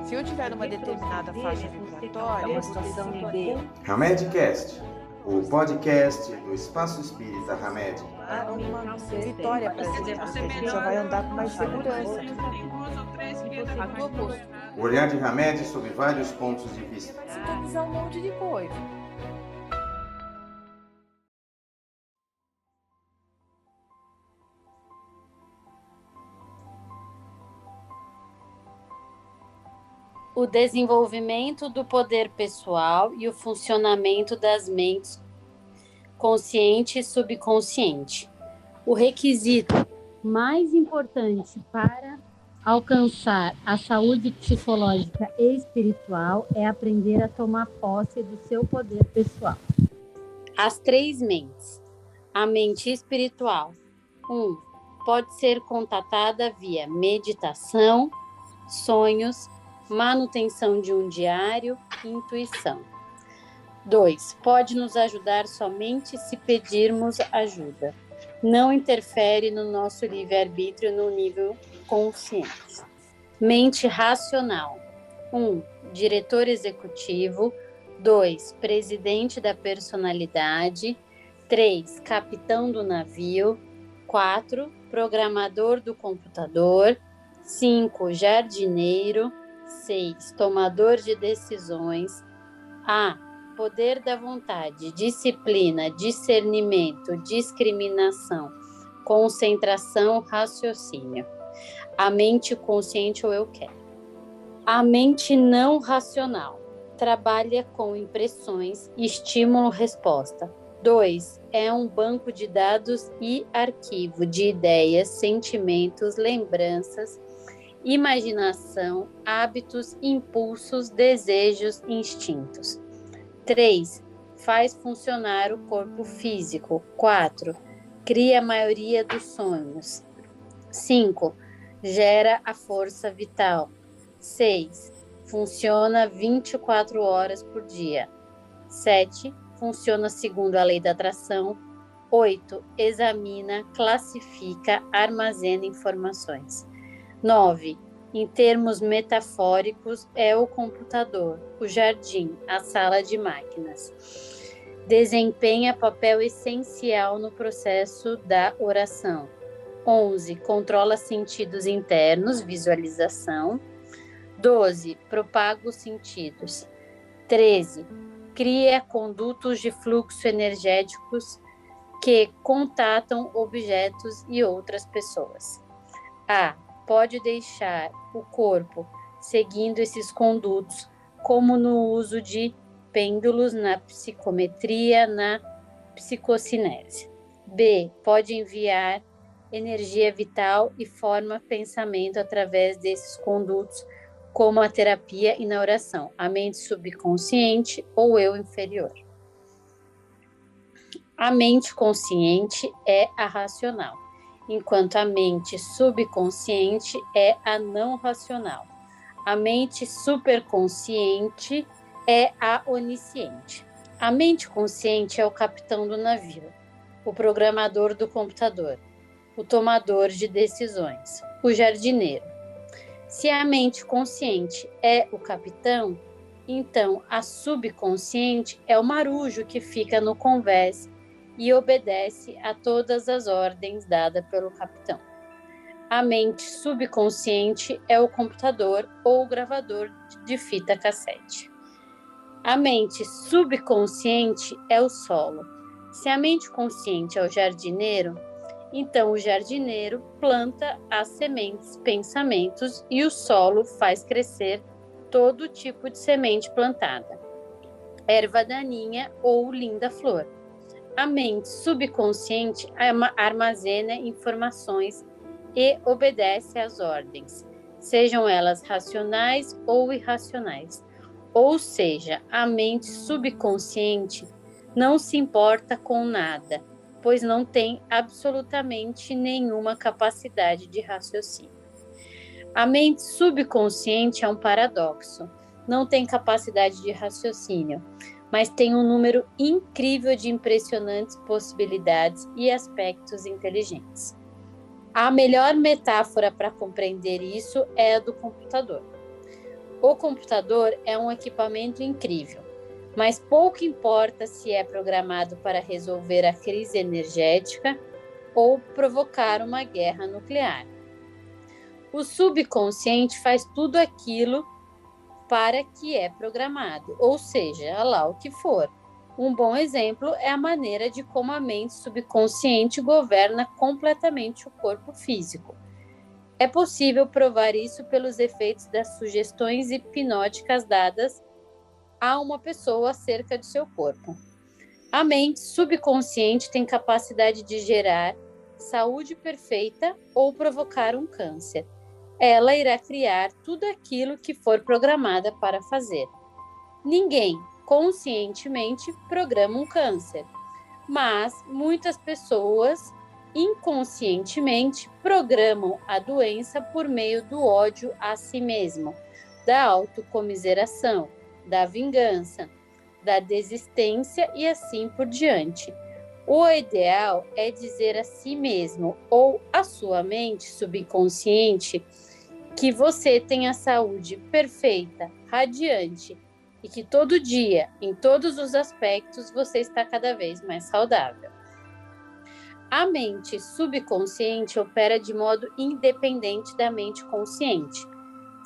Se eu tiver uma determinada faixa vibratória, uma situação de Hamedcast, o podcast do Espaço Espírita Hamed. uma vitória para a gente, porque a gente já vai andar com mais segurança. A tua postura. O olhar de Hamed sobre vários pontos de vista. Sintonizar um monte de coisa. O desenvolvimento do poder pessoal e o funcionamento das mentes consciente e subconsciente. O requisito mais importante para alcançar a saúde psicológica e espiritual é aprender a tomar posse do seu poder pessoal. As 3 mentes. A mente espiritual. 1. Pode ser contatada via meditação, sonhos, manutenção de um diário, intuição. 2. Pode nos ajudar somente se pedirmos ajuda. Não interfere no nosso livre-arbítrio no nível consciente. Mente racional. 1. Diretor executivo. 2. Presidente da personalidade. 3. Capitão do navio. 4. Programador do computador. 5. Jardineiro. 6. Tomador de decisões. A. Poder da vontade, disciplina, discernimento, discriminação, concentração, raciocínio. A mente consciente ou eu quero. A mente não racional. Trabalha com impressões, estímulo-resposta. 2. É um banco de dados e arquivo de ideias, sentimentos, lembranças, imaginação, hábitos, impulsos, desejos, instintos. 3. Faz funcionar o corpo físico. 4. Cria a maioria dos sonhos. 5. Gera a força vital. 6. Funciona 24 horas por dia. 7. Funciona segundo a lei da atração. 8. Examina, classifica, armazena informações. 9. Em termos metafóricos, é o computador, o jardim, a sala de máquinas. Desempenha papel essencial no processo da oração. 11. Controla sentidos internos, visualização. 12. Propaga os sentidos. 13. Cria condutos de fluxo energéticos que contatam objetos e outras pessoas. A. Pode deixar o corpo seguindo esses condutos, como no uso de pêndulos na psicometria, na psicocinese. B. Pode enviar energia vital e forma pensamento através desses condutos, como a terapia e na oração, a mente subconsciente ou eu inferior. A mente consciente é a racional, enquanto a mente subconsciente é a não racional. A mente superconsciente é a onisciente. A mente consciente é o capitão do navio, o programador do computador, o tomador de decisões, o jardineiro. Se a mente consciente é o capitão, então a subconsciente é o marujo que fica no convés e obedece a todas as ordens dadas pelo capitão. A mente subconsciente é o computador ou o gravador de fita cassete. A mente subconsciente é o solo. Se a mente consciente é o jardineiro, então o jardineiro planta as sementes, pensamentos e o solo faz crescer todo tipo de semente plantada, erva daninha ou linda flor. A mente subconsciente armazena informações e obedece às ordens, sejam elas racionais ou irracionais. Ou seja, a mente subconsciente não se importa com nada, pois não tem absolutamente nenhuma capacidade de raciocínio. A mente subconsciente é um paradoxo, não tem capacidade de raciocínio, mas tem um número incrível de impressionantes possibilidades e aspectos inteligentes. A melhor metáfora para compreender isso é a do computador. O computador é um equipamento incrível, mas pouco importa se é programado para resolver a crise energética ou provocar uma guerra nuclear. O subconsciente faz tudo aquilo para que é programado, ou seja, lá o que for. Um bom exemplo é a maneira de como a mente subconsciente governa completamente o corpo físico. É possível provar isso pelos efeitos das sugestões hipnóticas dadas a uma pessoa acerca de seu corpo. A mente subconsciente tem capacidade de gerar saúde perfeita ou provocar um câncer. Ela irá criar tudo aquilo que for programada para fazer. Ninguém conscientemente programa um câncer, mas muitas pessoas inconscientemente programam a doença por meio do ódio a si mesmo, da autocomiseração, da vingança, da desistência e assim por diante. O ideal é dizer a si mesmo ou à sua mente subconsciente que você tem a saúde perfeita, radiante e que todo dia, em todos os aspectos, você está cada vez mais saudável. A mente subconsciente opera de modo independente da mente consciente.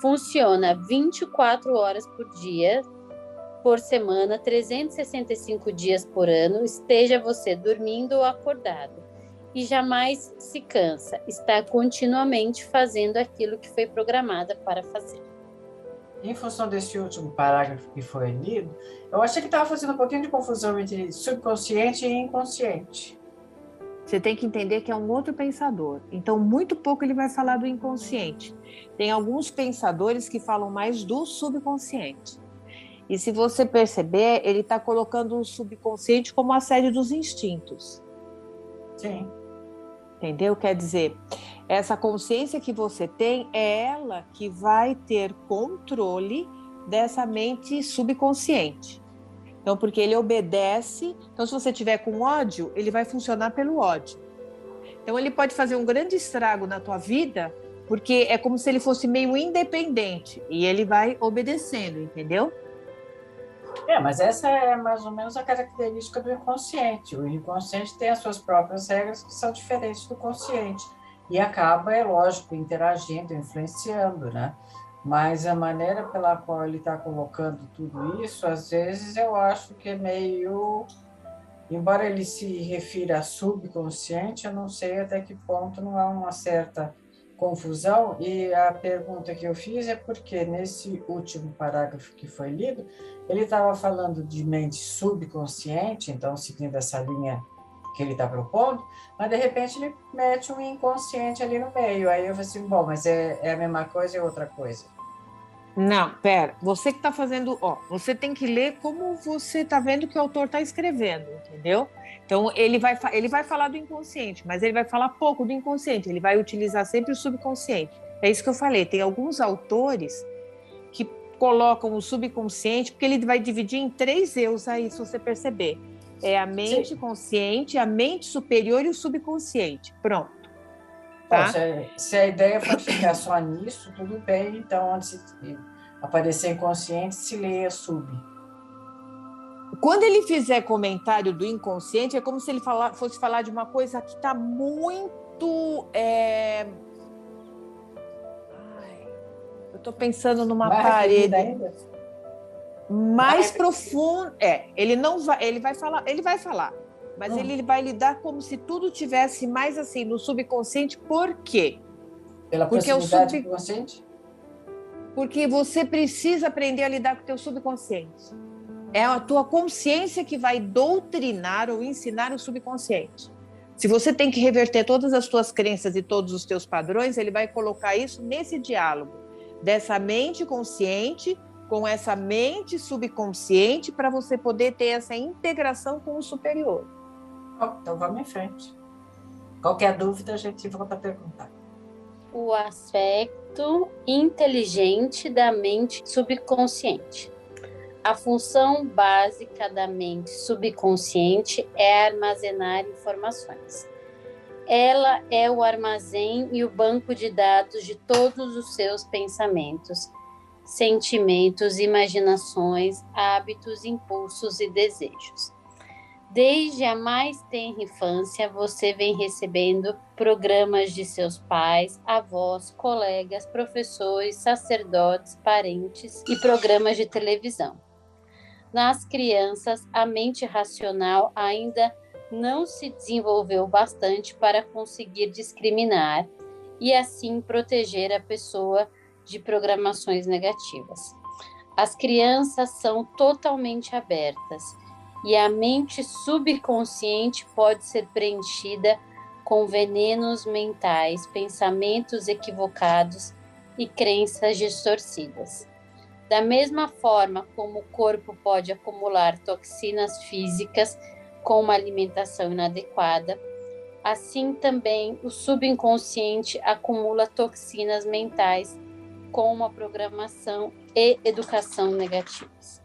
Funciona 24 horas por dia, por semana, 365 dias por ano, esteja você dormindo ou acordado. E jamais se cansa, está continuamente fazendo aquilo que foi programada para fazer. Em função desse último parágrafo que foi lido, eu achei que estava fazendo um pouquinho de confusão entre subconsciente e inconsciente. Você tem que entender que é um outro pensador. Então, muito pouco ele vai falar do inconsciente. Tem alguns pensadores que falam mais do subconsciente. E se você perceber, ele está colocando o subconsciente como a sede dos instintos. Sim. Entendeu? Quer dizer, essa consciência que você tem é ela que vai ter controle dessa mente subconsciente. Então, porque ele obedece. Então, se você tiver com ódio, ele vai funcionar pelo ódio. Então, ele pode fazer um grande estrago na tua vida, porque é como se ele fosse meio independente e ele vai obedecendo, entendeu? Mas essa é mais ou menos a característica do inconsciente. O inconsciente tem as suas próprias regras que são diferentes do consciente. E acaba, é lógico, interagindo, influenciando, né? Mas a maneira pela qual ele está colocando tudo isso, às vezes eu acho que é meio... Embora ele se refira a subconsciente, eu não sei até que ponto não há uma certa confusão. E a pergunta que eu fiz é porque nesse último parágrafo que foi lido, ele estava falando de mente subconsciente, então seguindo essa linha que ele está propondo, mas de repente ele mete um inconsciente ali no meio. Aí eu falei assim, bom, mas é a mesma coisa ou é outra coisa? Não, pera. Você que está fazendo... você tem que ler como você está vendo que o autor está escrevendo, entendeu? Então, ele vai falar do inconsciente, mas ele vai falar pouco do inconsciente. Ele vai utilizar sempre o subconsciente. É isso que eu falei. Tem alguns autores que colocam o subconsciente, porque ele vai dividir em 3 eus aí, se você perceber. É a mente consciente, a mente superior e o subconsciente. Pronto. Tá? Bom, se a ideia for ficar só nisso, tudo bem. Então, antes de aparecer inconsciente, se leia sub. Quando ele fizer comentário do inconsciente, é como se ele fosse falar de uma coisa que está muito... eu estou pensando numa parede mais profunda. Ele não vai, ele vai falar, mas ele vai lidar como se tudo tivesse mais assim no subconsciente. Por quê? Pela proximidade do consciente? Porque você precisa aprender a lidar com o teu subconsciente. É a tua consciência que vai doutrinar ou ensinar o subconsciente. Se você tem que reverter todas as tuas crenças e todos os teus padrões, ele vai colocar isso nesse diálogo dessa mente consciente com essa mente subconsciente para você poder ter essa integração com o superior. Então vamos em frente. Qualquer dúvida a gente volta a perguntar. O aspecto inteligente da mente subconsciente. A função básica da mente subconsciente é armazenar informações. Ela é o armazém e o banco de dados de todos os seus pensamentos, sentimentos, imaginações, hábitos, impulsos e desejos. Desde a mais tenra infância, você vem recebendo programas de seus pais, avós, colegas, professores, sacerdotes, parentes e programas de televisão. Nas crianças, a mente racional ainda não se desenvolveu bastante para conseguir discriminar e assim proteger a pessoa de programações negativas. As crianças são totalmente abertas e a mente subconsciente pode ser preenchida com venenos mentais, pensamentos equivocados e crenças distorcidas. Da mesma forma como o corpo pode acumular toxinas físicas com uma alimentação inadequada, assim também o subconsciente acumula toxinas mentais com uma programação e educação negativas.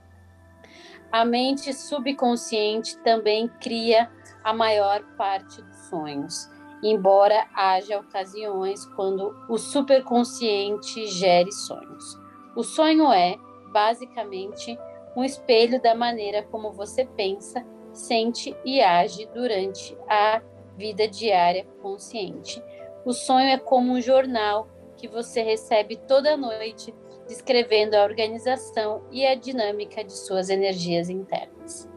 A mente subconsciente também cria a maior parte dos sonhos, embora haja ocasiões quando o superconsciente gere sonhos. O sonho é, basicamente, um espelho da maneira como você pensa, sente e age durante a vida diária consciente. O sonho é como um jornal que você recebe toda noite, descrevendo a organização e a dinâmica de suas energias internas.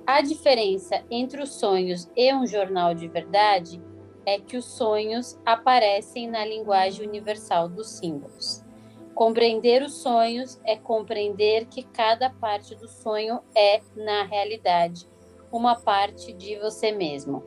A diferença entre os sonhos e um jornal de verdade é que os sonhos aparecem na linguagem universal dos símbolos. Compreender os sonhos é compreender que cada parte do sonho é, na realidade, uma parte de você mesmo.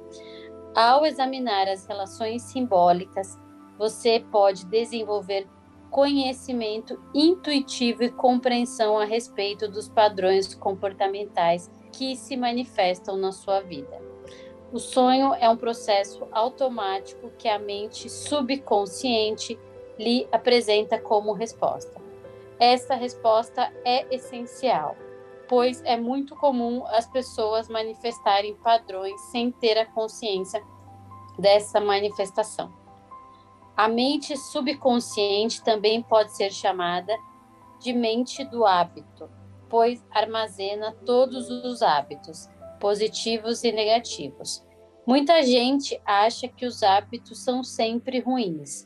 Ao examinar as relações simbólicas, você pode desenvolver conhecimento intuitivo e compreensão a respeito dos padrões comportamentais que se manifestam na sua vida. O sonho é um processo automático que a mente subconsciente lhe apresenta como resposta. Essa resposta é essencial, pois é muito comum as pessoas manifestarem padrões sem ter a consciência dessa manifestação. A mente subconsciente também pode ser chamada de mente do hábito, pois armazena todos os hábitos, positivos e negativos. Muita gente acha que os hábitos são sempre ruins.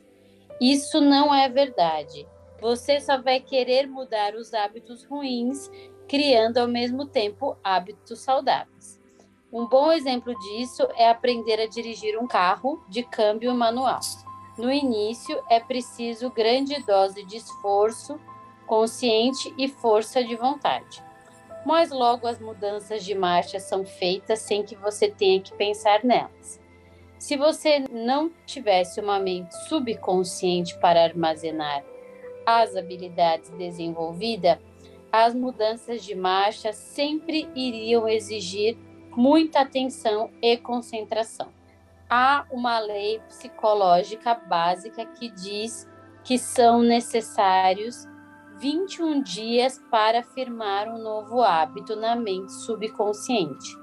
Isso não é verdade. Você só vai querer mudar os hábitos ruins, criando ao mesmo tempo hábitos saudáveis. Um bom exemplo disso é aprender a dirigir um carro de câmbio manual. No início, é preciso grande dose de esforço consciente e força de vontade. Mas logo as mudanças de marcha são feitas sem que você tenha que pensar nelas. Se você não tivesse uma mente subconsciente para armazenar as habilidades desenvolvidas, as mudanças de marcha sempre iriam exigir muita atenção e concentração. Há uma lei psicológica básica que diz que são necessários 21 dias para firmar um novo hábito na mente subconsciente.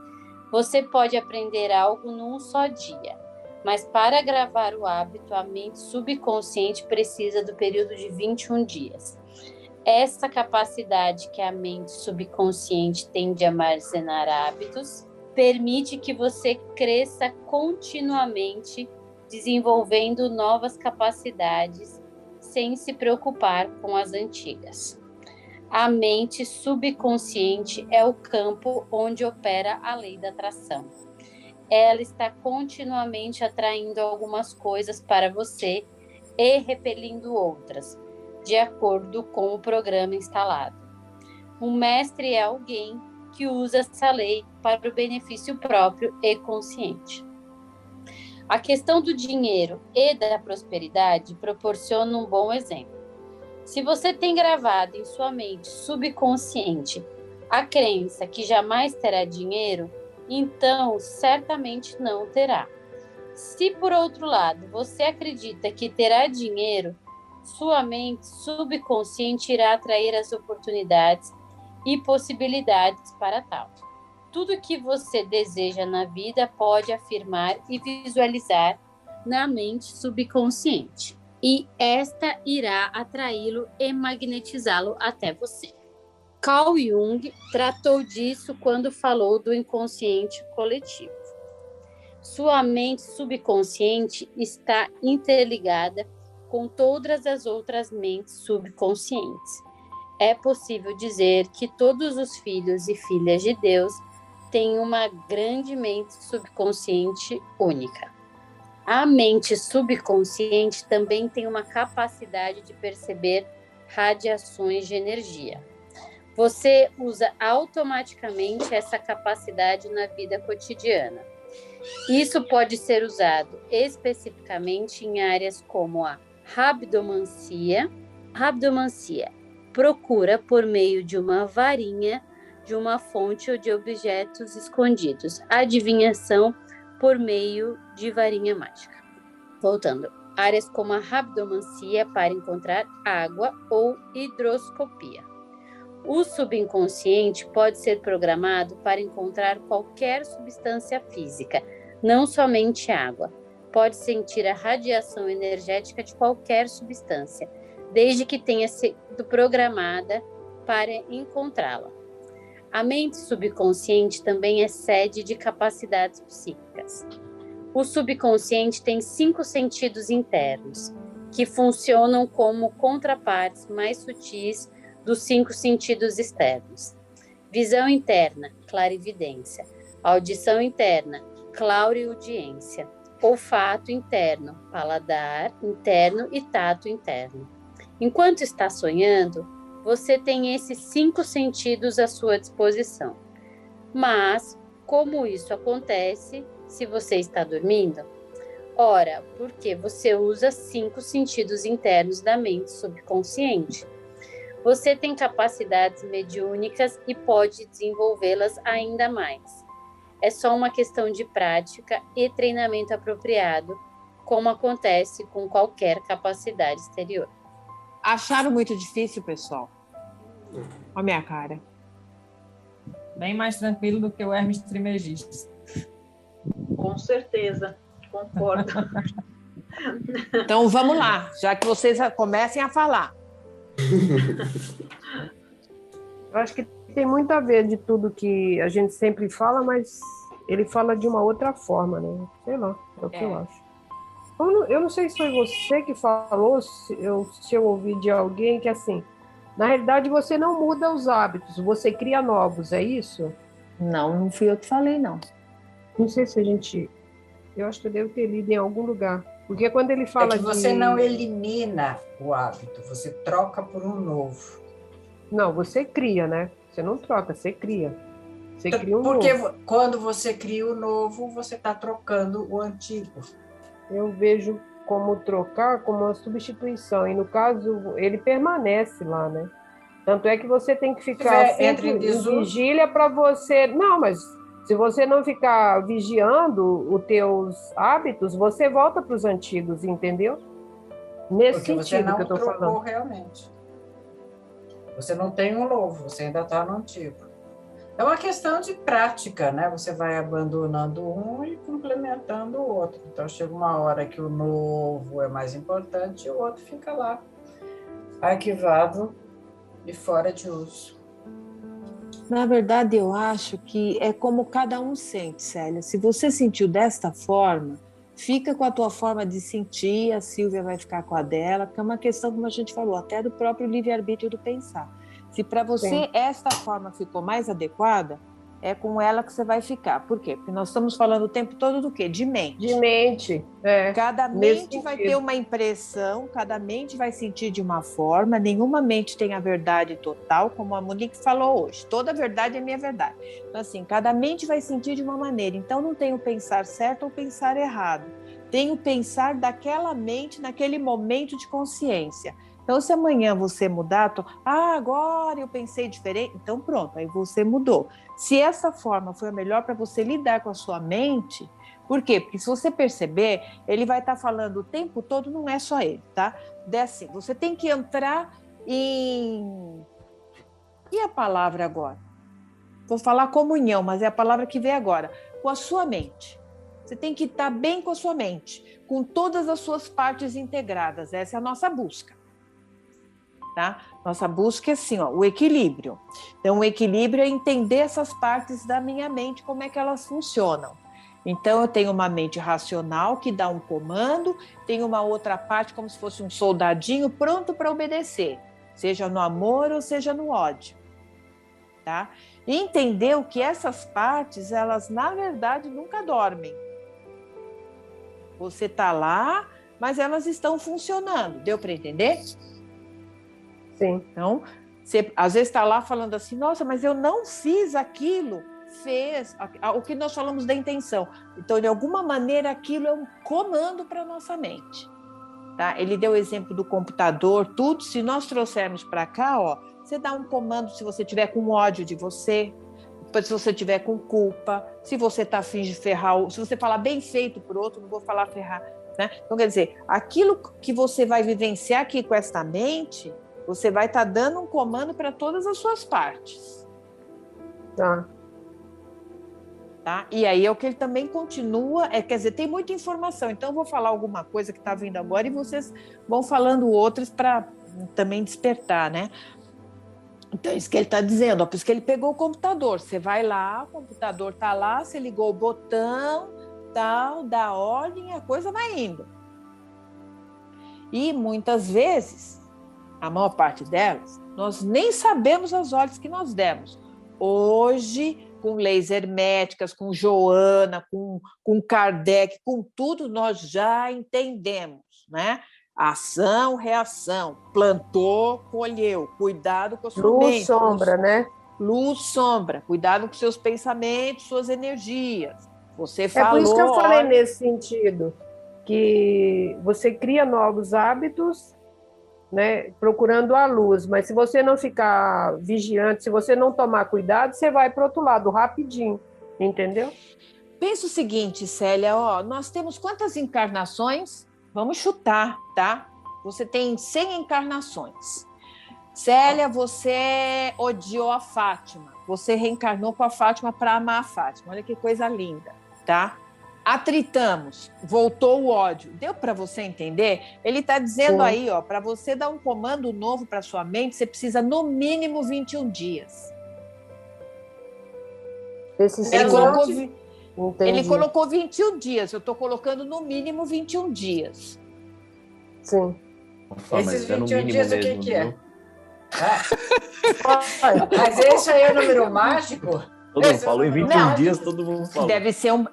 Você pode aprender algo num só dia, mas para gravar o hábito, a mente subconsciente precisa do período de 21 dias. Essa capacidade que a mente subconsciente tem de armazenar hábitos permite que você cresça continuamente, desenvolvendo novas capacidades, sem se preocupar com as antigas. A mente subconsciente é o campo onde opera a lei da atração. Ela está continuamente atraindo algumas coisas para você e repelindo outras, de acordo com o programa instalado. Um mestre é alguém que usa essa lei para o benefício próprio e consciente. A questão do dinheiro e da prosperidade proporciona um bom exemplo. Se você tem gravado em sua mente subconsciente a crença que jamais terá dinheiro, então certamente não terá. Se, por outro lado, você acredita que terá dinheiro, sua mente subconsciente irá atrair as oportunidades e possibilidades para tal. Tudo que você deseja na vida pode afirmar e visualizar na mente subconsciente. e esta irá atraí-lo e magnetizá-lo até você. Carl Jung tratou disso quando falou do inconsciente coletivo. Sua mente subconsciente está interligada com todas as outras mentes subconscientes. É possível dizer que todos os filhos e filhas de Deus têm uma grande mente subconsciente única. A mente subconsciente também tem uma capacidade de perceber radiações de energia. Você usa automaticamente essa capacidade na vida cotidiana. Isso pode ser usado especificamente em áreas como a rabdomancia. Rabdomancia procura por meio de uma varinha, de uma fonte ou de objetos escondidos. Adivinhação por meio de varinha mágica. Voltando, áreas como a rabdomancia para encontrar água ou hidroscopia. O subconsciente pode ser programado para encontrar qualquer substância física, não somente água. Pode sentir a radiação energética de qualquer substância, desde que tenha sido programada para encontrá-la. A mente subconsciente também é sede de capacidades psíquicas. O subconsciente tem 5 sentidos internos, que funcionam como contrapartes mais sutis dos 5 sentidos externos. Visão interna, clarividência. Audição interna, clareaudiência. Olfato interno, paladar interno e tato interno. Enquanto está sonhando, você tem esses 5 sentidos à sua disposição. Mas, como isso acontece se você está dormindo? Ora, porque você usa 5 sentidos internos da mente subconsciente. Você tem capacidades mediúnicas e pode desenvolvê-las ainda mais. É só uma questão de prática e treinamento apropriado, como acontece com qualquer capacidade exterior. Acharam muito difícil, pessoal? Olha a minha cara. Bem mais tranquilo do que o Hermes Trismegisto. Com certeza, concordo. Então vamos lá, já que vocês comecem a falar. Eu acho que tem muito a ver de tudo que a gente sempre fala, mas ele fala de uma outra forma, né? Sei lá, é o que eu acho. Eu não sei se foi você que falou, se eu ouvi de alguém que, assim, na realidade você não muda os hábitos, você cria novos, é isso? Não fui eu que falei, não. Não sei se a gente... Eu acho que eu devo ter lido em algum lugar. Porque quando ele fala que você não elimina o hábito, você troca por um novo. Não, você cria, né? Você não troca, você cria. Você cria um Porque novo. quando você cria o novo, você está trocando o antigo. Eu vejo como trocar, como uma substituição. E no caso, ele permanece lá, né? Tanto é que você tem que ficar sempre em vigília para você... Não, mas se você não ficar vigiando os teus hábitos, você volta para os antigos, entendeu? Nesse Porque você não que eu estou trocou falando. Realmente. Você não tem um novo, você ainda está no antigo. É uma questão de prática, né? Você vai abandonando um e complementando o outro. Então, chega uma hora que o novo é mais importante e o outro fica lá, arquivado e fora de uso. Na verdade, eu acho que é como cada um sente, Célia. Se você sentiu desta forma, fica com a tua forma de sentir, a Silvia vai ficar com a dela, que é uma questão, como a gente falou, até do próprio livre-arbítrio do pensar. Se para você esta forma ficou mais adequada, é com ela que você vai ficar. Por quê? Porque nós estamos falando o tempo todo do quê? De mente. De mente. Cada mente vai ter uma impressão, cada mente vai sentir de uma forma, nenhuma mente tem a verdade total, como a Monique falou hoje. Toda verdade é minha verdade. Então, assim, cada mente vai sentir de uma maneira. Então, não tem o pensar certo ou pensar errado. Tem o pensar daquela mente naquele momento de consciência. Então, se amanhã você mudar, agora eu pensei diferente, então pronto, aí você mudou. Se essa forma foi a melhor para você lidar com a sua mente, por quê? Porque se você perceber, ele vai estar falando o tempo todo, não é só ele, tá? Assim, você tem que entrar em... E a palavra agora? Vou falar comunhão, mas é a palavra que vem agora. Com a sua mente. Você tem que estar bem com a sua mente, com todas as suas partes integradas. Essa é a nossa busca. Tá? Nossa busca é assim, ó, o equilíbrio. Então, o equilíbrio é entender essas partes da minha mente, como é que elas funcionam. Então, eu tenho uma mente racional que dá um comando, tenho uma outra parte como se fosse um soldadinho pronto para obedecer, seja no amor ou seja no ódio. Tá? E entender que essas partes, elas na verdade nunca dormem. Você está lá, mas elas estão funcionando. Deu para entender? Sim. Então, você às vezes está lá falando assim, nossa, mas eu não fiz aquilo. Fez o que nós falamos da intenção. Então, de alguma maneira, aquilo é um comando para a nossa mente. Tá? Ele deu o exemplo do computador, tudo. Se nós trouxermos para cá, ó, você dá um comando se você tiver com ódio de você, se você tiver com culpa, se você está afim de ferrar, se você falar bem feito para o outro, não vou falar ferrar. Né? Então, quer dizer, aquilo que você vai vivenciar aqui com esta mente, você vai estar dando um comando para todas as suas partes. Tá. Tá? E aí é o que ele também continua, quer dizer, tem muita informação, então eu vou falar alguma coisa que está vindo agora e vocês vão falando outras para também despertar, né? Então, isso que ele está dizendo, ó, por isso que ele pegou o computador, você vai lá, o computador está lá, você ligou o botão, tal, dá ordem, a coisa vai indo. E muitas vezes, a maior parte delas, nós nem sabemos as ordens que nós demos. Hoje, com leis herméticas, com Joana, com Kardec, com tudo, nós já entendemos, né? Ação, reação, plantou, colheu, cuidado com a sua mente. Luz, sombra, né? Luz, sombra, cuidado com seus pensamentos, suas energias. Você falou... É por isso que eu falei nesse sentido, que você cria novos hábitos, né, procurando a luz, mas se você não ficar vigiante, se você não tomar cuidado, você vai para o outro lado rapidinho, entendeu? Pensa o seguinte, Célia, ó, nós temos quantas encarnações? Vamos chutar, tá? Você tem 100 encarnações. Célia, você odiou a Fátima, você reencarnou com a Fátima para amar a Fátima, olha que coisa linda, tá? Atritamos, voltou o ódio. Deu para você entender? Ele está dizendo Sim. aí, ó, para você dar um comando novo para sua mente, você precisa no mínimo 21 dias. Ele colocou 21 dias, eu estou colocando no mínimo 21 dias. Sim. Nossa, esses 21 dias, mesmo, o que é? Mas esse aí é o número mágico? Todo mundo falou em 21 dias, todo mundo falou.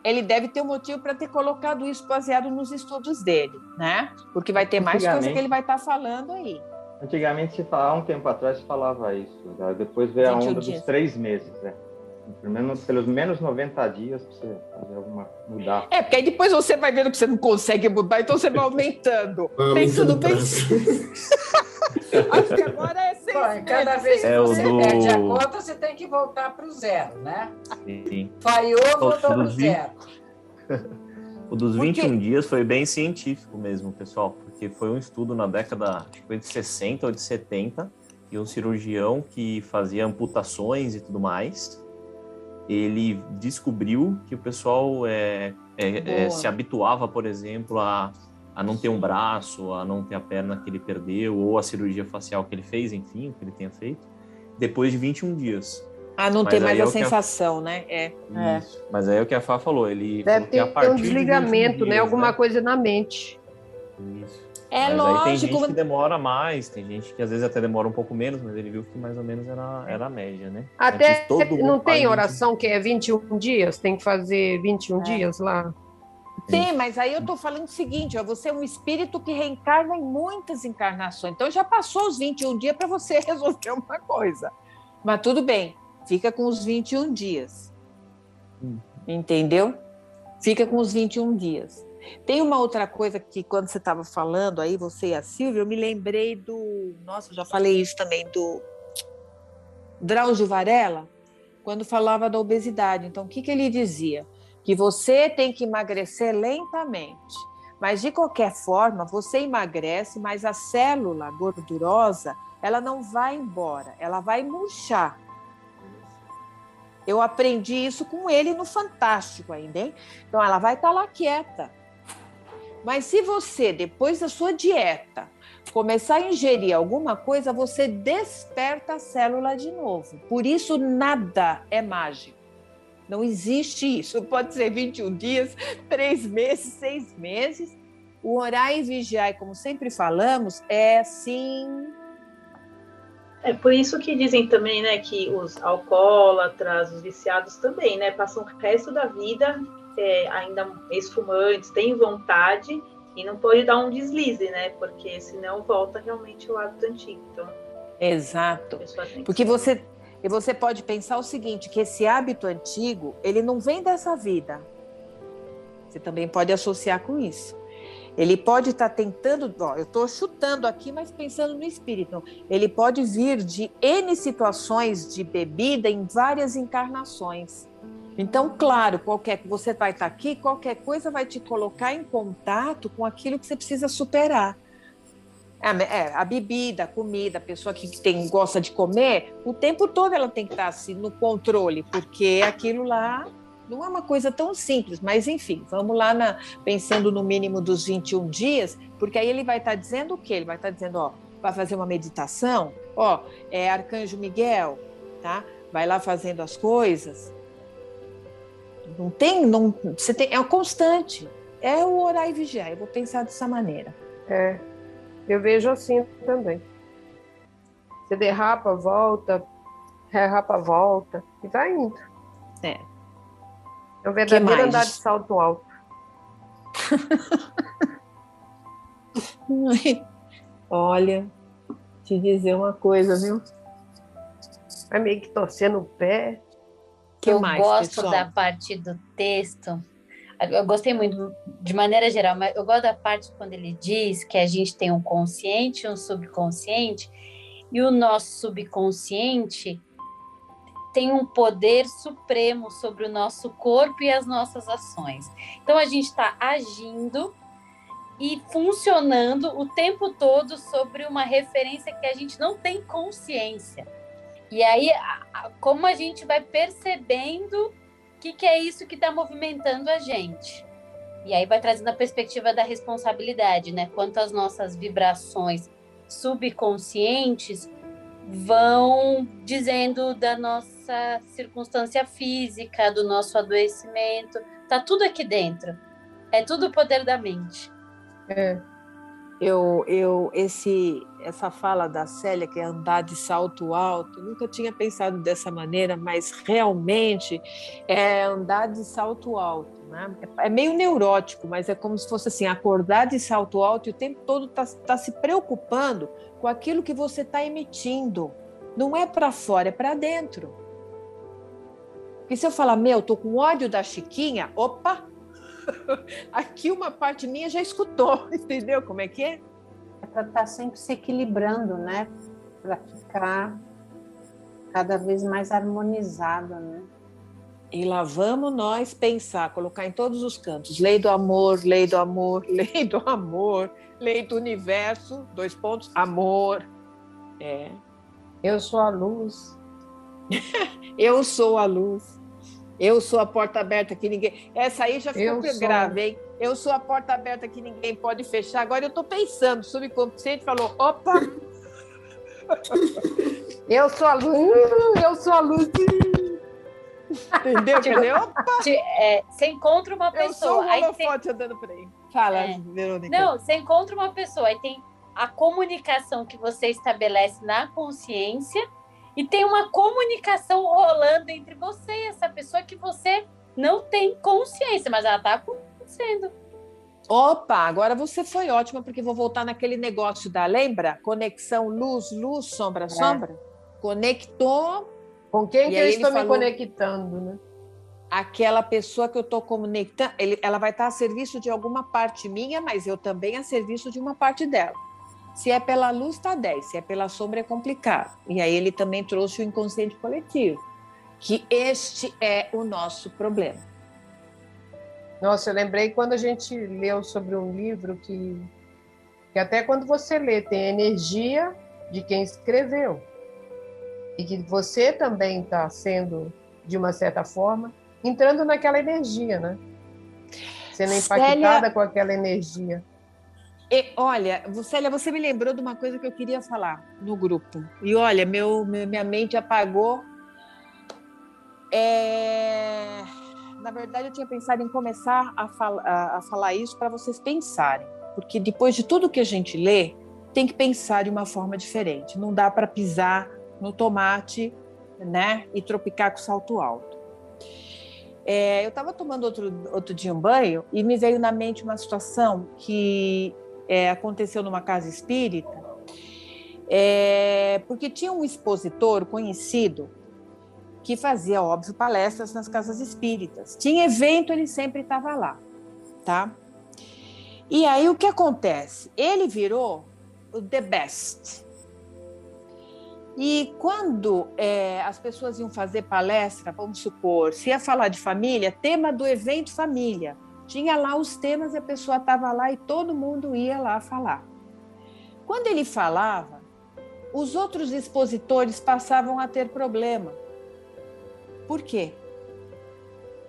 Ele deve ter um motivo para ter colocado isso baseado nos estudos dele, né? Porque vai ter mais coisa que ele vai estar falando aí. Antigamente, há um tempo atrás, se falava isso. Né? Depois veio a onda dos 3 meses, né? Pelos menos 90 dias para você fazer alguma mudar. Porque aí depois você vai vendo que você não consegue mudar, então você vai aumentando. Pensando bem. Acho que agora é 6 meses. Cada vez que você perde a conta, você tem que voltar para o zero, né? Sim. Falhou, voltou para o zero. O dos 21 dias foi bem científico mesmo, pessoal, porque foi um estudo na década de 60 ou de 70, e um cirurgião que fazia amputações e tudo mais, ele descobriu que o pessoal se habituava, por exemplo, a não ter um braço, a não ter a perna que ele perdeu, ou a cirurgia facial que ele fez, enfim, o que ele tenha feito, depois de 21 dias. Não ter mais a sensação, né? Isso. Mas aí é o que a Fá falou, ele deve ter um desligamento, dias, né? Alguma coisa na mente. Isso. Mas lógico. Aí tem gente que demora mais, tem gente que às vezes até demora um pouco menos, mas ele viu que mais ou menos era a média, né? Até não tem oração que é 21 dias? Tem que fazer 21 dias lá? Sim, mas aí eu estou falando o seguinte, ó, você é um espírito que reencarna em muitas encarnações, então já passou os 21 dias para você resolver uma coisa. Mas tudo bem, fica com os 21 dias. Entendeu? Fica com os 21 dias. Tem uma outra coisa que, quando você estava falando aí, você e a Silvia, eu me lembrei do... Nossa, eu já falei isso também, do Drauzio Varela, quando falava da obesidade. Então, o que ele dizia? Que você tem que emagrecer lentamente. Mas, de qualquer forma, você emagrece, mas a célula gordurosa, ela não vai embora, ela vai murchar. Eu aprendi isso com ele no Fantástico ainda, hein? Então, ela vai estar lá quieta. Mas se você, depois da sua dieta, começar a ingerir alguma coisa, você desperta a célula de novo. Por isso, nada é mágico. Não existe isso. Pode ser 21 dias, 3 meses, 6 meses. O orar e vigiar, como sempre falamos, é assim... É por isso que dizem também, né, que os alcoólatras, os viciados também, né, passam o resto da vida ainda ex-fumantes, têm vontade e não pode dar um deslize, né, porque senão volta realmente o hábito antigo. Então, exato. Porque você pode pensar o seguinte, que esse hábito antigo, ele não vem dessa vida. Você também pode associar com isso. Ele pode estar tentando, eu estou chutando aqui, mas pensando no espírito. Ele pode vir de N situações de bebida em várias encarnações. Então, claro, você vai estar aqui, qualquer coisa vai te colocar em contato com aquilo que você precisa superar. A bebida, a comida, a pessoa que gosta de comer, o tempo todo ela tem que estar assim, no controle, porque aquilo lá não é uma coisa tão simples, mas enfim, vamos lá pensando no mínimo dos 21 dias, porque aí ele vai estar dizendo o quê? Ele vai estar dizendo, vai fazer uma meditação, Arcanjo Miguel, tá? Vai lá fazendo as coisas. É constante, é o orar e vigiar, eu vou pensar dessa maneira. Eu vejo assim também. Você derrapa, volta, volta, e vai indo. É um verdadeiro andar de salto alto. Olha, te dizer uma coisa, viu? Vai meio que torcendo o pé. Eu gosto da parte do texto. Eu gostei muito, de maneira geral, mas eu gosto da parte quando ele diz que a gente tem um consciente e um subconsciente, e o nosso subconsciente tem um poder supremo sobre o nosso corpo e as nossas ações. Então, a gente está agindo e funcionando o tempo todo sobre uma referência que a gente não tem consciência. E aí, como a gente vai percebendo o que é isso que está movimentando a gente? E aí vai trazendo a perspectiva da responsabilidade, né? Quanto as nossas vibrações subconscientes vão dizendo da nossa circunstância física, do nosso adoecimento. Tá tudo aqui dentro. É tudo o poder da mente. Essa fala da Célia, que é andar de salto alto, eu nunca tinha pensado dessa maneira, mas realmente é andar de salto alto, né? É meio neurótico, mas é como se fosse assim, acordar de salto alto e o tempo todo tá se preocupando com aquilo que você está emitindo. Não é para fora, é para dentro. Porque se eu falar, tô com ódio da Chiquinha, opa! Aqui uma parte minha já escutou, entendeu como é que é? É para estar sempre se equilibrando, né? Para ficar cada vez mais harmonizado, né? E lá vamos nós pensar, colocar em todos os cantos, lei do amor, lei do amor, lei do amor, lei do universo, 2 pontos, amor. Eu sou a luz. Eu sou a luz. Eu sou a porta aberta que ninguém... Essa aí já ficou grave, hein? Eu sou a porta aberta que ninguém pode fechar. Agora eu estou pensando, o subconsciente falou, opa! Eu sou a luz, eu sou a luz. Entendeu? Cadê? Opa! Você encontra uma pessoa... Eu sou o holofote andando por aí. Fala, Verônica. Não, você encontra uma pessoa, aí tem a comunicação que você estabelece na consciência e tem uma comunicação rolando entre você e essa pessoa que você não tem consciência, mas ela está acontecendo. Opa, agora você foi ótima, porque vou voltar naquele negócio lembra? Conexão luz, luz, sombra, sombra. Conectou. Com quem que eu estou me conectando, né? Aquela pessoa que eu estou conectando, ela vai estar a serviço de alguma parte minha, mas eu também a serviço de uma parte dela. Se é pela luz, está 10. Se é pela sombra, é complicado. E aí ele também trouxe o inconsciente coletivo, que este é o nosso problema. Nossa, eu lembrei quando a gente leu sobre um livro que até quando você lê, tem a energia de quem escreveu. E que você também está sendo de uma certa forma, entrando naquela energia, né? Sendo impactada com aquela energia. Olha, Célia, você me lembrou de uma coisa que eu queria falar no grupo. E olha, minha mente apagou. Na verdade, eu tinha pensado em começar a falar isso para vocês pensarem. Porque depois de tudo que a gente lê, tem que pensar de uma forma diferente. Não dá para pisar no tomate, né, e tropicar com salto alto. Eu estava tomando outro dia um banho e me veio na mente uma situação que aconteceu numa casa espírita, porque tinha um expositor conhecido que fazia, óbvio, palestras nas casas espíritas. Tinha evento, ele sempre estava lá, tá? E aí o que acontece? Ele virou o The Best. E quando as pessoas iam fazer palestra, vamos supor, se ia falar de família, tema do evento família. Tinha lá os temas e a pessoa estava lá e todo mundo ia lá falar. Quando ele falava, os outros expositores passavam a ter problema. Por quê?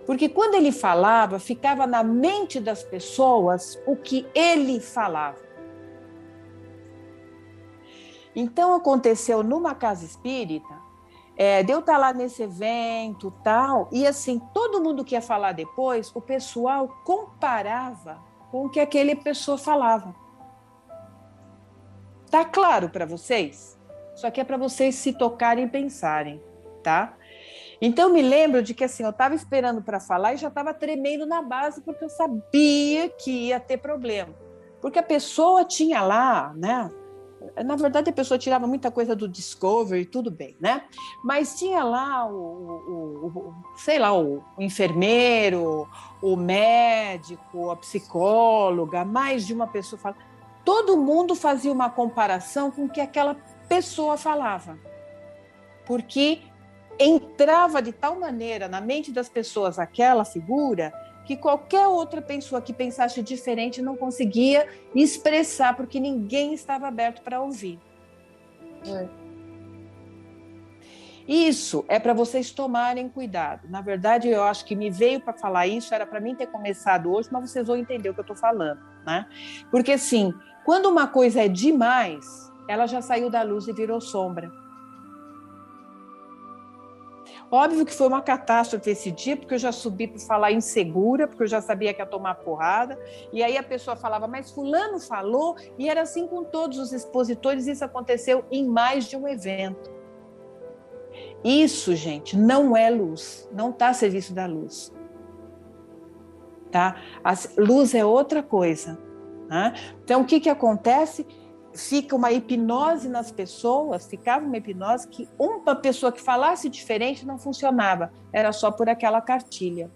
Porque quando ele falava, ficava na mente das pessoas o que ele falava. Então, aconteceu numa casa espírita, de eu estar lá nesse evento tal, e assim, todo mundo que ia falar depois, o pessoal comparava com o que aquele pessoa falava. Tá claro para vocês? Só que é para vocês se tocarem e pensarem, tá? Então, me lembro de que assim, eu estava esperando para falar e já estava tremendo na base, porque eu sabia que ia ter problema. Porque a pessoa tinha lá, né? Na verdade, a pessoa tirava muita coisa do Discovery, tudo bem, né? Mas tinha lá sei lá, o enfermeiro, o médico, a psicóloga, mais de uma pessoa falava. Todo mundo fazia uma comparação com o que aquela pessoa falava. Porque entrava de tal maneira na mente das pessoas aquela figura que qualquer outra pessoa que pensasse diferente não conseguia expressar, porque ninguém estava aberto para ouvir. Isso é para vocês tomarem cuidado. Na verdade, eu acho que me veio para falar isso, era para mim ter começado hoje, mas vocês vão entender o que eu estou falando, né? Porque, assim, quando uma coisa é demais, ela já saiu da luz e virou sombra. Óbvio que foi uma catástrofe esse dia, porque eu já subi para falar insegura, porque eu já sabia que ia tomar porrada, e aí a pessoa falava, mas fulano falou, e era assim com todos os expositores, isso aconteceu em mais de um evento. Isso, gente, não é luz, não está a serviço da luz. Tá? A luz é outra coisa. Né? Então, o que acontece? Fica uma hipnose nas pessoas, ficava uma hipnose que uma pessoa que falasse diferente não funcionava, era só por aquela cartilha.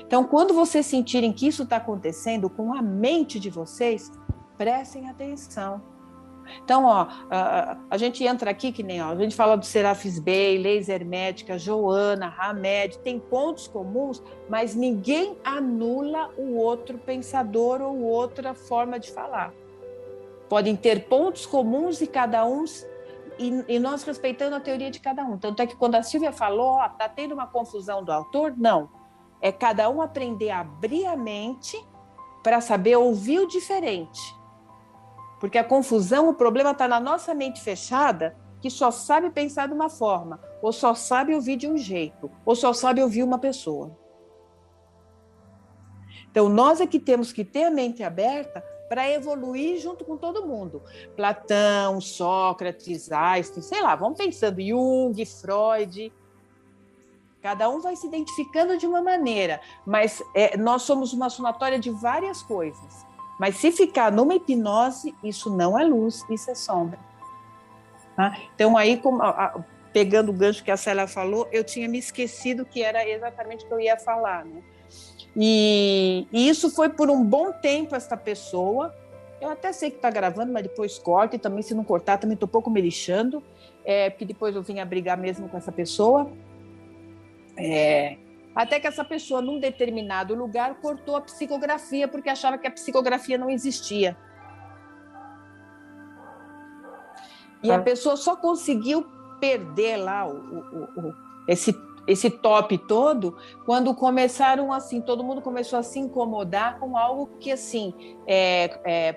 Então, quando vocês sentirem que isso está acontecendo com a mente de vocês, prestem atenção. Então, ó, a gente entra aqui que nem, ó, a gente fala do Serafis Bey, Leis Hermética, Joana, Hamed, tem pontos comuns, mas ninguém anula o outro pensador ou outra forma de falar. Podem ter pontos comuns e cada um, e nós respeitando a teoria de cada um. Tanto é que quando a Silvia falou, ó, tá tendo uma confusão do autor, não. É cada um aprender a abrir a mente para saber ouvir o diferente. Porque a confusão, o problema está na nossa mente fechada, que só sabe pensar de uma forma, ou só sabe ouvir de um jeito, ou só sabe ouvir uma pessoa. Então, nós é que temos que ter a mente aberta para evoluir junto com todo mundo. Platão, Sócrates, Einstein, sei lá, vamos pensando, Jung, Freud. Cada um vai se identificando de uma maneira, mas nós somos uma somatória de várias coisas. Mas se ficar numa hipnose, isso não é luz, isso é sombra. Tá? Então, aí, pegando o gancho que a Célia falou, eu tinha me esquecido que era exatamente o que eu ia falar. Né? E isso foi por um bom tempo esta pessoa. Eu até sei que está gravando, mas depois corta, e também se não cortar, também estou um pouco me lixando, porque depois eu vim a brigar mesmo com essa pessoa. Até que essa pessoa, num determinado lugar, cortou a psicografia, porque achava que a psicografia não existia. E a pessoa só conseguiu perder lá esse top todo quando começaram assim, todo mundo começou a se incomodar com algo que assim,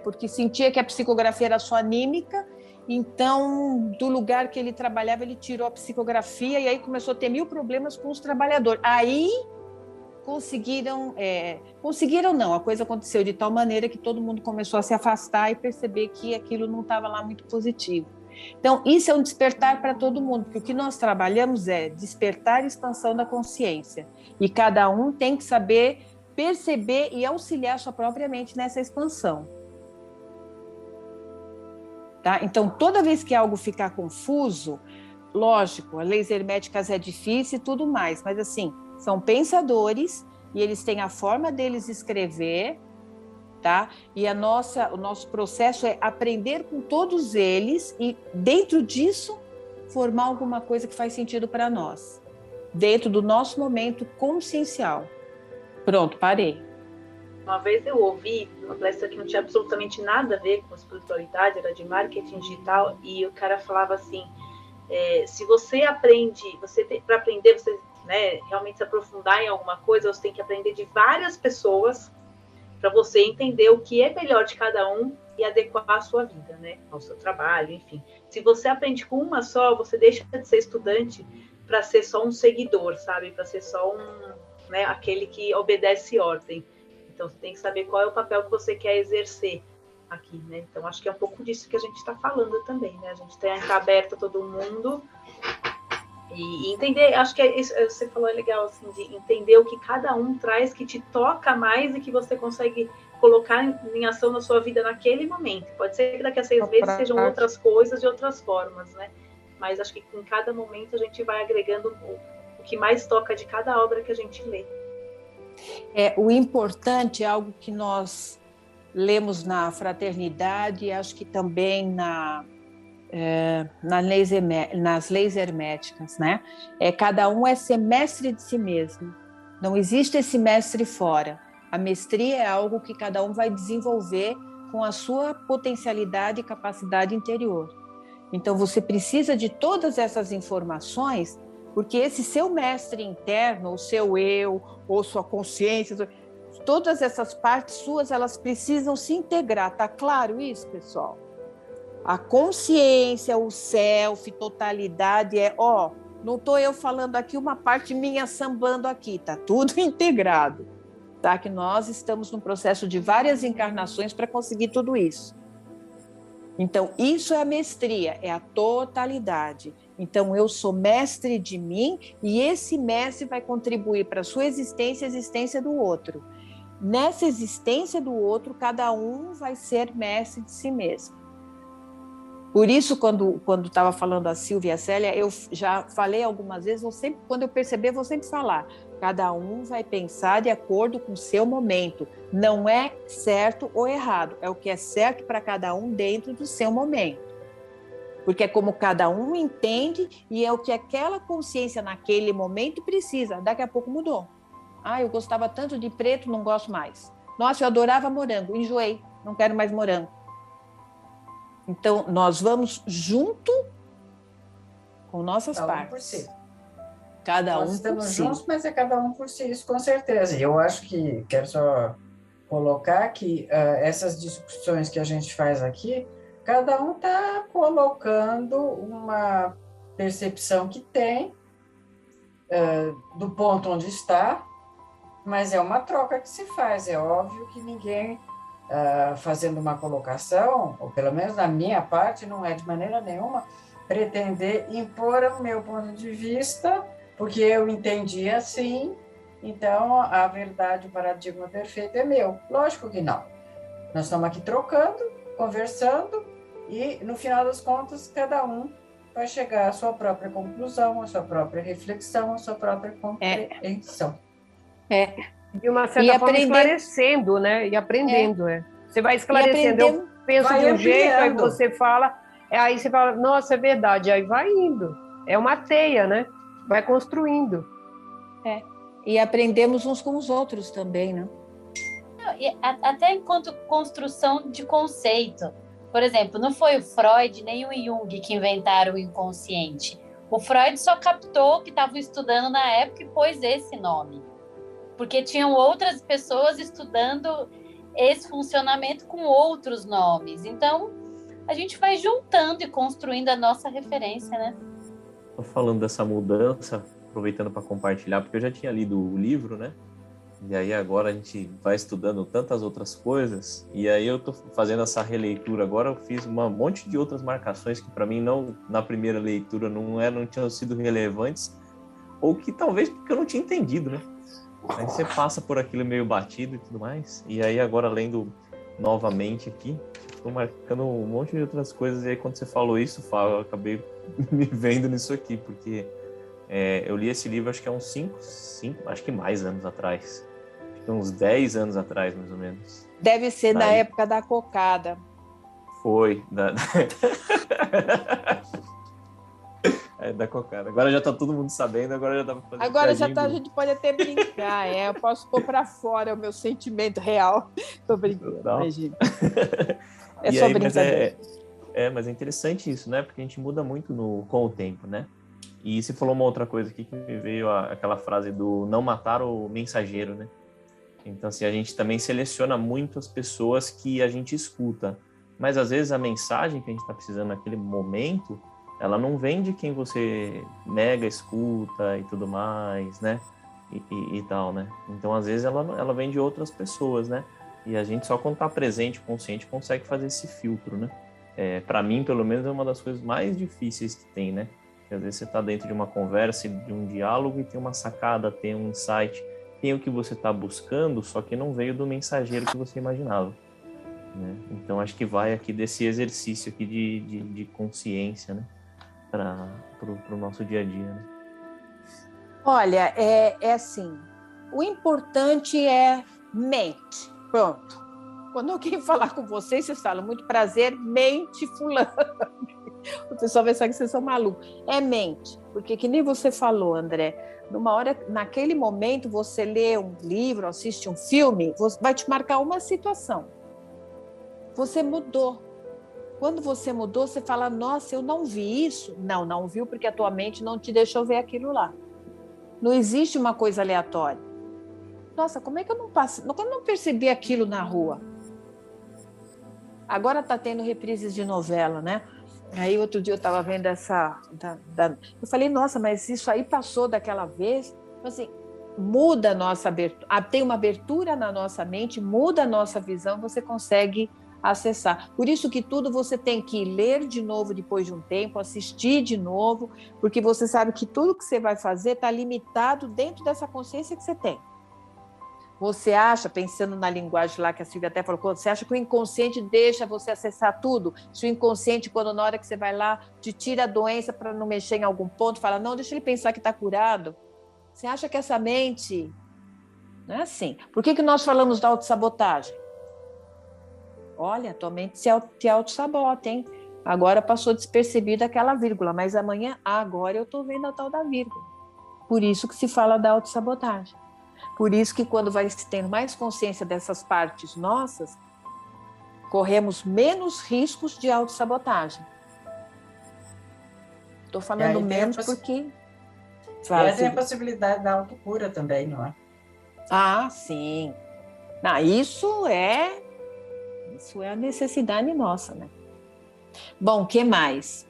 porque sentia que a psicografia era só anímica, então do lugar que ele trabalhava ele tirou a psicografia e aí começou a ter 1000 problemas com os trabalhadores. Aí conseguiram não, a coisa aconteceu de tal maneira que todo mundo começou a se afastar e perceber que aquilo não estava lá muito positivo. Então, isso é um despertar para todo mundo, porque o que nós trabalhamos é despertar e expansão da consciência. E cada um tem que saber perceber e auxiliar sua própria mente nessa expansão. Tá? Então, toda vez que algo ficar confuso, lógico, as leis herméticas é difícil e tudo mais, mas assim, são pensadores e eles têm a forma deles escrever, tá? E o nosso processo é aprender com todos eles e, dentro disso, formar alguma coisa que faz sentido para nós, dentro do nosso momento consciencial. Pronto, parei. Uma vez eu ouvi uma palestra que não tinha absolutamente nada a ver com espiritualidade, era de marketing digital, e o cara falava assim, se você aprende, para aprender, você realmente se aprofundar em alguma coisa, você tem que aprender de várias pessoas para você entender o que é melhor de cada um e adequar a sua vida, né, ao seu trabalho, enfim. Se você aprende com uma só, você deixa de ser estudante para ser só um seguidor, sabe? Para ser só aquele que obedece ordem. Então, você tem que saber qual é o papel que você quer exercer aqui, né? Então, acho que é um pouco disso que a gente está falando também, né? A gente tem que estar aberto a todo mundo e entender, acho que isso você falou, é legal, assim, de entender o que cada um traz, que te toca mais e que você consegue colocar em ação na sua vida naquele momento. Pode ser que daqui a 6 meses sejam outras coisas de outras formas, né? Mas acho que em cada momento a gente vai agregando o que mais toca de cada obra que a gente lê. O importante é algo que nós lemos na Fraternidade e acho que também nas leis herméticas, né? Cada um é ser mestre de si mesmo. Não existe esse mestre fora. A mestria é algo que cada um vai desenvolver com a sua potencialidade e capacidade interior. Então, você precisa de todas essas informações, porque esse seu mestre interno, o seu eu, ou sua consciência, todas essas partes suas, elas precisam se integrar. Tá claro isso, pessoal? A consciência, o self, totalidade não estou eu falando aqui uma parte minha sambando aqui, tá tudo integrado, tá? Que nós estamos num processo de várias encarnações para conseguir tudo isso. Então, isso é a mestria, é a totalidade. Então, eu sou mestre de mim e esse mestre vai contribuir para a sua existência e a existência do outro. Nessa existência do outro, cada um vai ser mestre de si mesmo. Por isso, quando estava falando a Silvia e a Célia, eu já falei algumas vezes, quando eu perceber, vou sempre falar. Cada um vai pensar de acordo com o seu momento. Não é certo ou errado, é o que é certo para cada um dentro do seu momento. Porque é como cada um entende e é o que aquela consciência naquele momento precisa. Daqui a pouco mudou. Eu gostava tanto de preto, não gosto mais. Nossa, eu adorava morango, enjoei, não quero mais morango. Então, nós vamos junto com nossas partes. Por si. Cada nós um estamos por juntos, si. mas é cada um por si, isso com certeza. E eu acho que, quero só colocar que essas discussões que a gente faz aqui, cada um está colocando uma percepção que tem do ponto onde está, mas é uma troca que se faz. É óbvio que ninguém fazendo uma colocação, ou pelo menos na minha parte, não é de maneira nenhuma pretender impor o meu ponto de vista, porque eu entendi assim, então a verdade, o paradigma perfeito é meu. Lógico que não. Nós estamos aqui trocando, conversando, e no final das contas, cada um vai chegar à sua própria conclusão, à sua própria reflexão, à sua própria compreensão. De uma certa forma esclarecendo, né? E aprendendo, Você vai esclarecendo, eu penso de um jeito, aí você fala, aí você fala, nossa, é verdade, aí vai indo. É uma teia, né? Vai construindo. E aprendemos uns com os outros também, né? Até enquanto construção de conceito. Por exemplo, não foi o Freud nem o Jung que inventaram o inconsciente. O Freud só captou que estavam estudando na época e pôs esse nome. Porque tinham outras pessoas estudando esse funcionamento com outros nomes. Então, a gente vai juntando e construindo a nossa referência, né? Tô falando dessa mudança, aproveitando para compartilhar, porque eu já tinha lido o livro, né? E aí agora a gente vai estudando tantas outras coisas, e aí eu tô fazendo essa releitura agora, eu fiz um monte de outras marcações que para mim não, na primeira leitura não tinham sido relevantes, ou que talvez porque eu não tinha entendido, né? Aí você passa por aquilo meio batido e tudo mais, e aí agora lendo novamente aqui, estou marcando um monte de outras coisas, e aí quando você falou isso, eu acabei me vendo nisso aqui, porque eu li esse livro acho que há uns 5, acho que mais anos atrás. Acho que uns 10 anos atrás, mais ou menos. Deve ser da época da cocada. Foi. Da cocada. Agora já tá todo mundo sabendo, agora já dá pra fazer. Agora já tá, a gente pode até brincar, eu posso pôr para fora o meu sentimento real. Tô brincando, imagina. É só brincadeira. Mas é interessante isso, né? Porque a gente muda muito com o tempo, né? E você falou uma outra coisa aqui que me veio aquela frase do não matar o mensageiro, né? Então, assim, a gente também seleciona muito as pessoas que a gente escuta. Mas, às vezes, a mensagem que a gente está precisando naquele momento, ela não vem de quem você nega, escuta e tudo mais, né? E tal, né? Então, às vezes, ela vem de outras pessoas, né? E a gente só quando está presente, consciente, consegue fazer esse filtro, né? Para mim, pelo menos, é uma das coisas mais difíceis que tem, né? Porque às vezes você está dentro de uma conversa, de um diálogo e tem uma sacada, tem um insight, tem o que você está buscando, só que não veio do mensageiro que você imaginava, né? Então, acho que vai aqui desse exercício aqui de consciência, né? Para o nosso dia a dia, né? Olha, é assim, o importante é mente. Pronto. Quando alguém falar com vocês falam, muito prazer, mente fulano. O pessoal vai saber que vocês são malucos. É mente. Porque que nem você falou, André, naquele momento você lê um livro, assiste um filme, vai te marcar uma situação. Você mudou. Quando você mudou, você fala, nossa, eu não vi isso. Não viu porque a tua mente não te deixou ver aquilo lá. Não existe uma coisa aleatória. Nossa, como é que eu não percebi aquilo na rua? Agora está tendo reprises de novela, né? Aí outro dia eu estava vendo eu falei, nossa, mas isso aí passou daquela vez? Assim, muda a nossa abertura, tem uma abertura na nossa mente, muda a nossa visão, você consegue acessar. Por isso que tudo você tem que ler de novo depois de um tempo, assistir de novo, porque você sabe que tudo que você vai fazer está limitado dentro dessa consciência que você tem. Você acha, pensando na linguagem lá que a Silvia até falou, você acha que o inconsciente deixa você acessar tudo? Se o inconsciente, quando na hora que você vai lá, te tira a doença para não mexer em algum ponto, fala, não, deixa ele pensar que está curado. Você acha que essa mente... Não é assim. Por que nós falamos da autossabotagem? Olha, tua mente te autossabota, hein? Agora passou despercebida aquela vírgula, mas amanhã, agora eu estou vendo a tal da vírgula. Por isso que se fala da autossabotagem. Por isso que quando vai tendo mais consciência dessas partes nossas, corremos menos riscos de autossabotagem. Estou falando menos porque... tem a possibilidade da autocura também, não é? Ah, sim. Não, isso é a necessidade nossa, né? Bom, o que mais?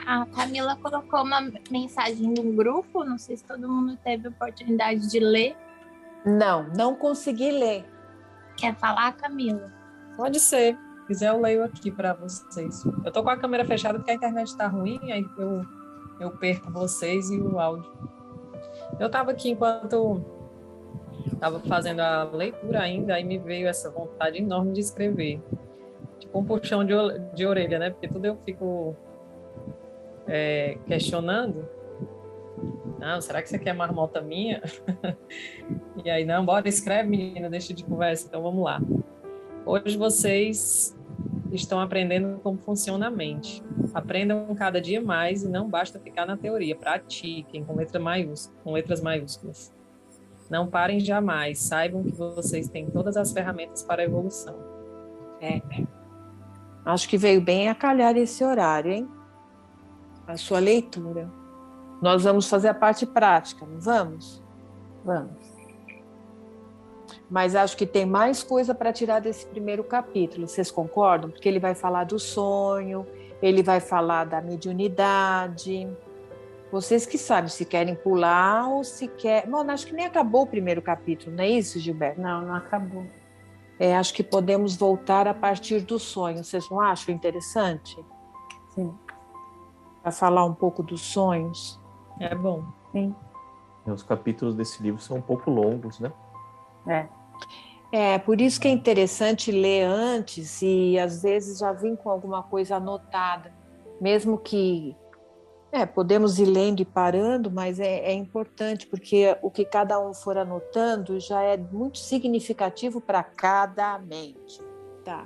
A Camila colocou uma mensagem no grupo, não sei se todo mundo teve a oportunidade de ler. Não consegui ler. Quer falar, Camila? Pode ser. Se quiser, eu leio aqui para vocês. Eu tô com a câmera fechada porque a internet está ruim, aí eu perco vocês e o áudio. Eu estava aqui enquanto estava fazendo a leitura ainda, aí me veio essa vontade enorme de escrever. Tipo um puxão de orelha, né? Porque tudo eu fico questionando. Não, será que você quer marmota minha? E aí, não, bora, escreve, menina, deixa de conversa. Então, vamos lá. Hoje vocês estão aprendendo como funciona a mente. Aprendam cada dia mais e não basta ficar na teoria. Pratiquem com letras maiúsculas. Não parem jamais. Saibam que vocês têm todas as ferramentas para a evolução. Acho que veio bem a calhar esse horário, hein? A sua leitura. Nós vamos fazer a parte prática, não vamos? Vamos. Mas acho que tem mais coisa para tirar desse primeiro capítulo. Vocês concordam? Porque ele vai falar do sonho, ele vai falar da mediunidade. Vocês que sabem se querem pular ou se quer. Bom, acho que nem acabou o primeiro capítulo, não é isso, Gilberto? Não, não acabou. Acho que podemos voltar a partir do sonho. Vocês não acham interessante? Sim. Para falar um pouco dos sonhos. É bom. Sim. Os capítulos desse livro são um pouco longos, né? Por isso que é interessante ler antes e às vezes já vir com alguma coisa anotada. Mesmo que podemos ir lendo e parando, mas é importante, porque o que cada um for anotando já é muito significativo para cada mente. Tá.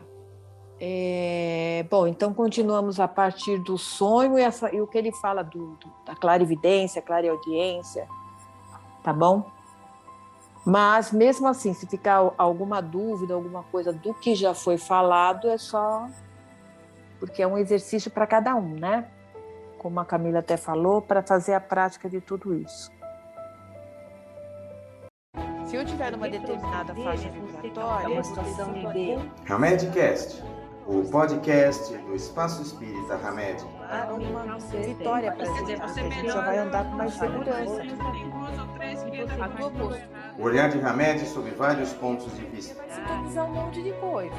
Bom, então continuamos a partir do sonho e o que ele fala da clarividência, clareaudiência, tá bom? Mas mesmo assim, se ficar alguma dúvida, alguma coisa do que já foi falado, é só porque é um exercício para cada um, né? Como a Camila até falou, para fazer a prática de tudo isso. Se eu tiver numa determinada faixa vibratória, uma situação de Hamedcast, o podcast do Espaço Espírita Hamed. uma vitória para a gente já vai andar com mais segurança. A tua postura. O olhar de Hamed sobre vários pontos de vista. Sintonizar um monte de coisa.